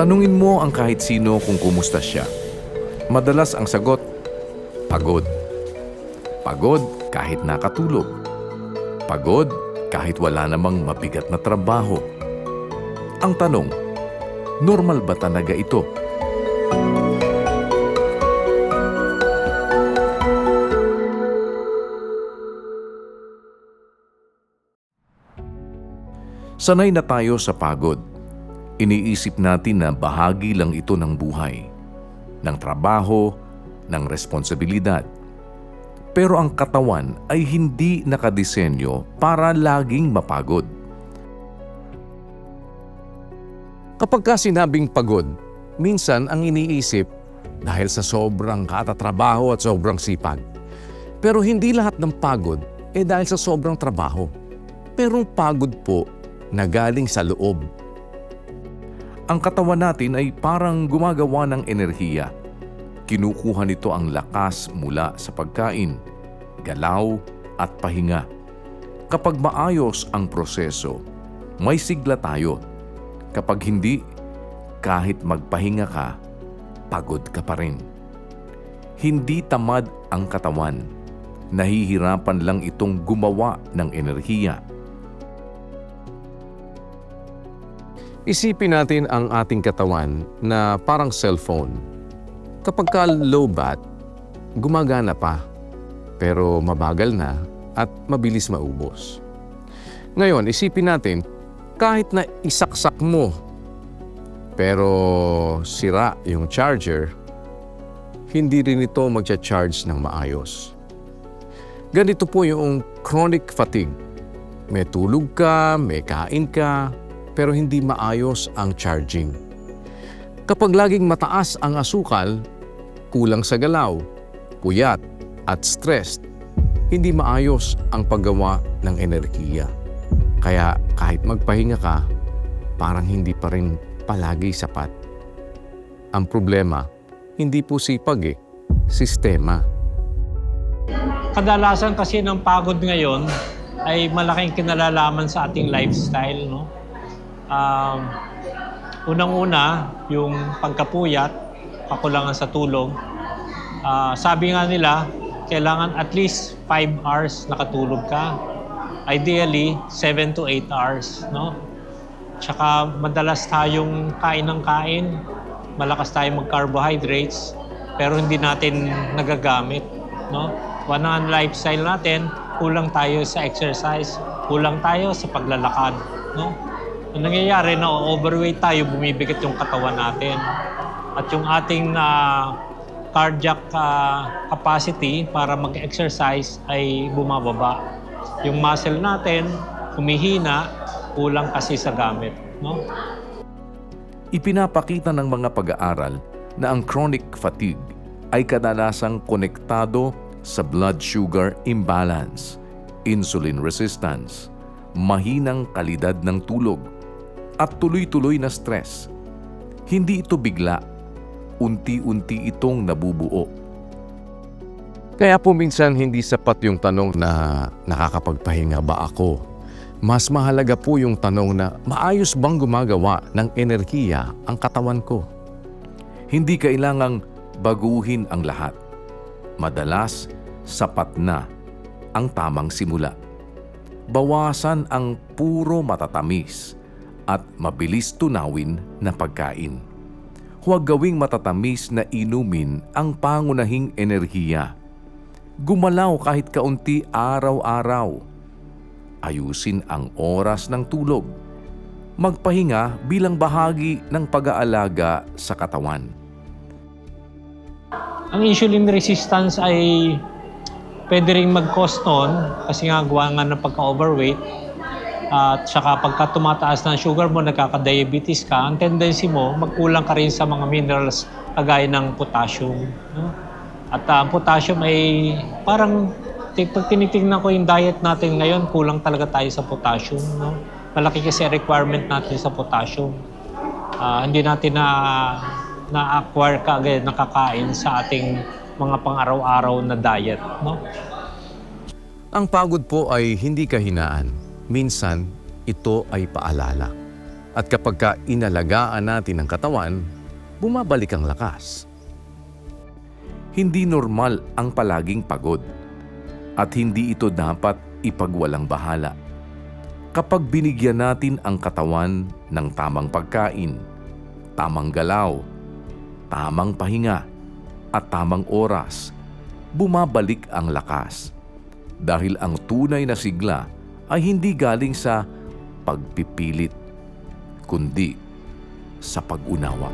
Tanungin mo ang kahit sino kung kumusta siya. Madalas ang sagot, pagod. Pagod kahit nakatulog. Pagod kahit wala namang mabigat na trabaho. Ang tanong, normal ba talaga ito? Sanay na tayo sa pagod. Iniisip natin na bahagi lang ito ng buhay, ng trabaho, ng responsibilidad. Pero ang katawan ay hindi nakadisenyo para laging mapagod. Kapag sinabing pagod, minsan ang iniisip dahil sa sobrang katatrabaho at sobrang sipag. Pero hindi lahat ng pagod dahil sa sobrang trabaho. Pero pagod po na galing sa loob. Ang katawan natin ay parang gumagawa ng enerhiya. Kinukuha nito ang lakas mula sa pagkain, galaw at pahinga. Kapag maayos ang proseso, may sigla tayo. Kapag hindi, kahit magpahinga ka, pagod ka pa rin. Hindi tamad ang katawan. Nahihirapan lang itong gumawa ng enerhiya. Isipin natin ang ating katawan na parang cellphone. Kapag ka low bat, gumagana pa, pero mabagal na at mabilis maubos. Ngayon, isipin natin, kahit na isaksak mo, pero sira yung charger, hindi rin ito magcha-charge ng maayos. Ganito po yung chronic fatigue. May tulog ka, may kain ka, pero hindi maayos ang charging. Kapag laging mataas ang asukal, kulang sa galaw, puyat at stressed, hindi maayos ang paggawa ng enerhiya. Kaya kahit magpahinga ka, parang hindi pa rin palagi sapat. Ang problema, hindi po sipag sistema. Kadalasan kasi ng pagod ngayon ay malaking kinalalaman sa ating lifestyle, no? Unang-una, yung pagkapuyat, kakulangan sa tulog. Sabi nga nila, kailangan at least 5 hours nakatulog ka. Ideally, 7 to 8 hours, no? Tsaka madalas tayong kain ng kain, malakas tayong mag-carbohydrates, pero hindi natin nagagamit, no? Ang lifestyle natin, kulang tayo sa exercise, kulang tayo sa paglalakad, no? Ang nangyayari na overweight tayo, bumibigat yung katawan natin. At yung ating cardiac capacity para mag-exercise ay bumababa. Yung muscle natin, humihina, kulang kasi sa gamit, no? Ipinapakita ng mga pag-aaral na ang chronic fatigue ay kadalasang konektado sa blood sugar imbalance, insulin resistance, mahinang kalidad ng tulog, at tuloy-tuloy na stress. Hindi ito bigla, unti-unti itong nabubuo. Kaya po minsan hindi sapat yung tanong na nakakapagpahinga ba ako? Mas mahalaga po yung tanong na maayos bang gumagawa ng enerhiya ang katawan ko? Hindi kailangang baguhin ang lahat. Madalas, sapat na ang tamang simula. Bawasan ang puro matatamis at mabilis tunawin na pagkain. Huwag gawing matatamis na inumin ang pangunahing enerhiya. Gumalaw kahit kaunti araw-araw. Ayusin ang oras ng tulog. Magpahinga bilang bahagi ng pag-aalaga sa katawan. Ang insulin resistance ay pwede ring mag-cause nun kasi nga gawa nga ng pagka-overweight. At saka pagka tumataas na sugar mo, nagkaka-diabetes ka, ang tendency mo, magkulang ka rin sa mga minerals kagaya ng potassium. No? At ang potassium ay parang, pag tinitingnan ko yung diet natin ngayon, kulang talaga tayo sa potassium. No? Malaki kasi requirement natin sa potassium. Hindi natin na-acquire kaagad, nakakain sa ating mga pang-araw-araw na diet. No? Ang pagod po ay hindi kahinaan. Minsan, ito ay paalala. At kapag inalagaan natin ang katawan, bumabalik ang lakas. Hindi normal ang palaging pagod at hindi ito dapat ipagwalang bahala. Kapag binigyan natin ang katawan ng tamang pagkain, tamang galaw, tamang pahinga, at tamang oras, bumabalik ang lakas. Dahil ang tunay na sigla ay hindi galing sa pagpipilit, kundi sa pag-unawa.